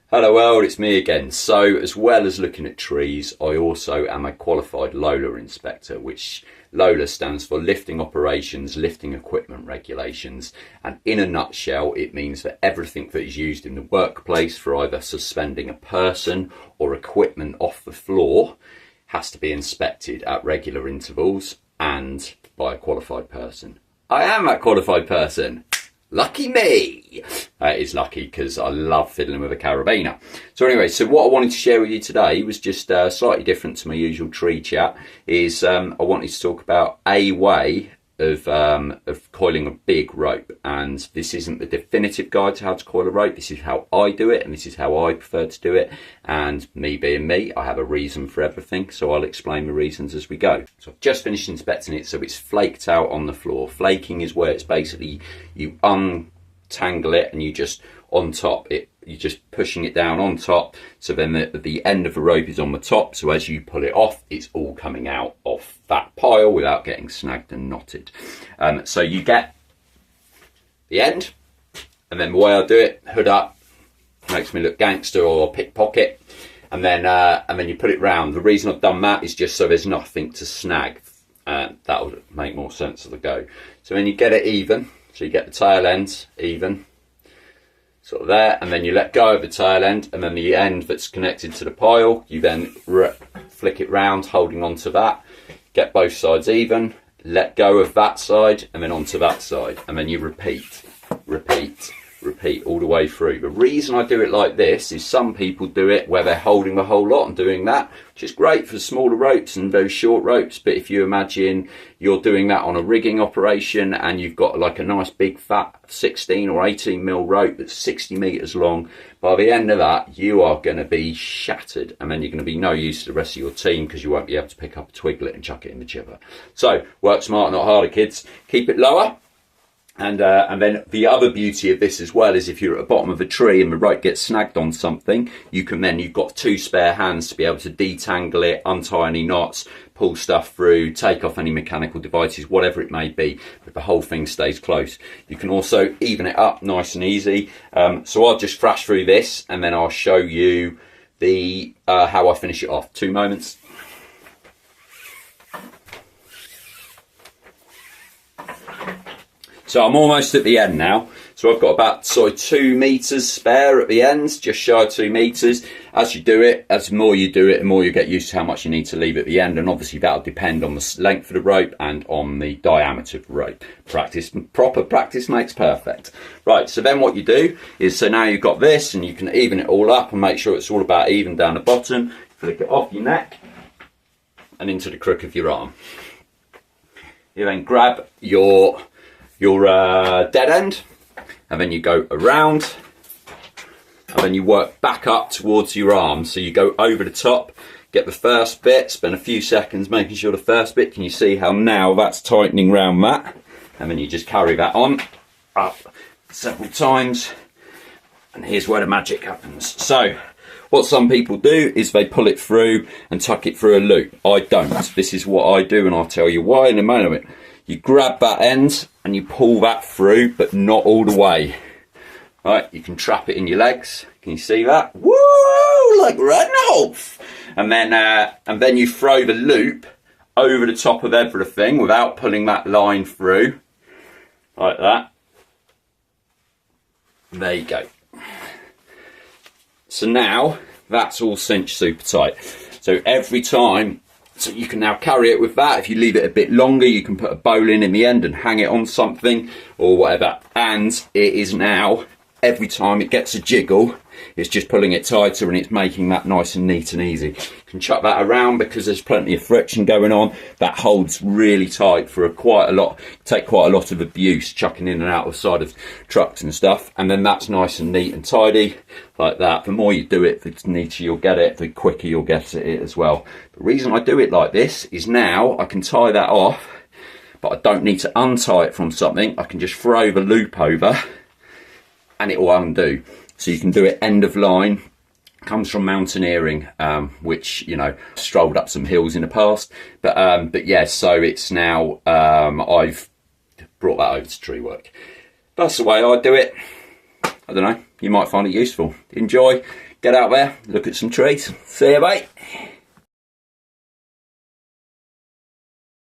Hello world, it's me again. So as well as looking at trees, I also am a qualified LOLA inspector, which LOLA stands for Lifting Operations, Lifting Equipment Regulations. And in a nutshell, it means that everything that is used in the workplace for either suspending a person or equipment off the floor has to be inspected at regular intervals and by a qualified person. I am that qualified person. Lucky me! It's lucky because I love fiddling with a carabiner. So anyway, so what I wanted to share with you today was just slightly different to my usual tree chat. I wanted to talk about a way of coiling a big rope, and this isn't the definitive guide to how to coil a rope. This is how I do it, and this is how I prefer to do it. And me being me, I have a reason for everything, so I'll explain the reasons as we go. So I've just finished inspecting it, so it's flaked out on the floor. Flaking is where it's basically you untangle it and you just on top it. You're just pushing it down on top, so then the end of the rope is on the top, so as you pull it off, it's all coming out of that pile without getting snagged and knotted. So you get the end, and then the way I do it, hood up, makes me look gangster or pickpocket, and then you put it round. The reason I've done that is just so there's nothing to snag. That'll make more sense as I go. So then you get it even, so you get the tail ends even, sort of there, and then you let go of the tail end, and then the end that's connected to the pile, you then flick it round, holding on to that, get both sides even, let go of that side, and then onto that side, and then you repeat all the way through. The reason I do it like this is some people do it where they're holding the whole lot and doing that, which is great for smaller ropes and very short ropes, but if you imagine you're doing that on a rigging operation and you've got like a nice big fat 16 or 18 mil rope that's 60 meters long, by the end of that you are going to be shattered, and then you're going to be no use to the rest of your team because you won't be able to pick up a twiglet and chuck it in the chipper. So work smarter, not harder, kids. Keep it lower. And then the other beauty of this as well is if you're at the bottom of a tree and the rope gets snagged on something, you've got two spare hands to be able to detangle it, untie any knots, pull stuff through, take off any mechanical devices, whatever it may be, but the whole thing stays close. You can also even it up nice and easy. So I'll just thrash through this and then I'll show you the how I finish it off. 2 moments. So I'm almost at the end now. So I've got about 2 meters spare at the end, just shy of 2 meters. As you do it, as the more you do it, the more you get used to how much you need to leave at the end. And obviously that'll depend on the length of the rope and on the diameter of the rope. Proper practice makes perfect. Right, so then what you do is, so now you've got this and you can even it all up and make sure it's all about even down the bottom. Flick it off your neck and into the crook of your arm. You then grab your dead end, and then you go around, and then you work back up towards your arm. So you go over the top, get the first bit, spend a few seconds making sure the first bit, can you see how now that's tightening round that, and then you just carry that on up several times, and here's where the magic happens. So what some people do is they pull it through and tuck it through a loop. I don't. This is what I do, and I'll tell you why in a moment. You grab that end and you pull that through, but not all the way. Right, you can trap it in your legs. Can you see that? Woo! Like Randolph! And then you throw the loop over the top of everything without pulling that line through. Like that. There you go. So now that's all cinched super tight. So every time, so you can now carry it with that. If you leave it a bit longer, you can put a bowline in the end and hang it on something or whatever. And it is now, every time it gets a jiggle, it's just pulling it tighter and it's making that nice and neat and easy. You can chuck that around because there's plenty of friction going on. That holds really tight for quite a lot of abuse, chucking in and out of the side of trucks and stuff. And then that's nice and neat and tidy like that. The more you do it, the neater you'll get it, the quicker you'll get it as well. The reason I do it like this is now I can tie that off, but I don't need to untie it from something. I can just throw the loop over and it will undo. So you can do it end of line. Comes from mountaineering, which, you know, strolled up some hills in the past. But yeah, so it's now, I've brought that over to tree work. That's the way I do it. I don't know, you might find it useful. Enjoy, get out there, look at some trees. See you, mate.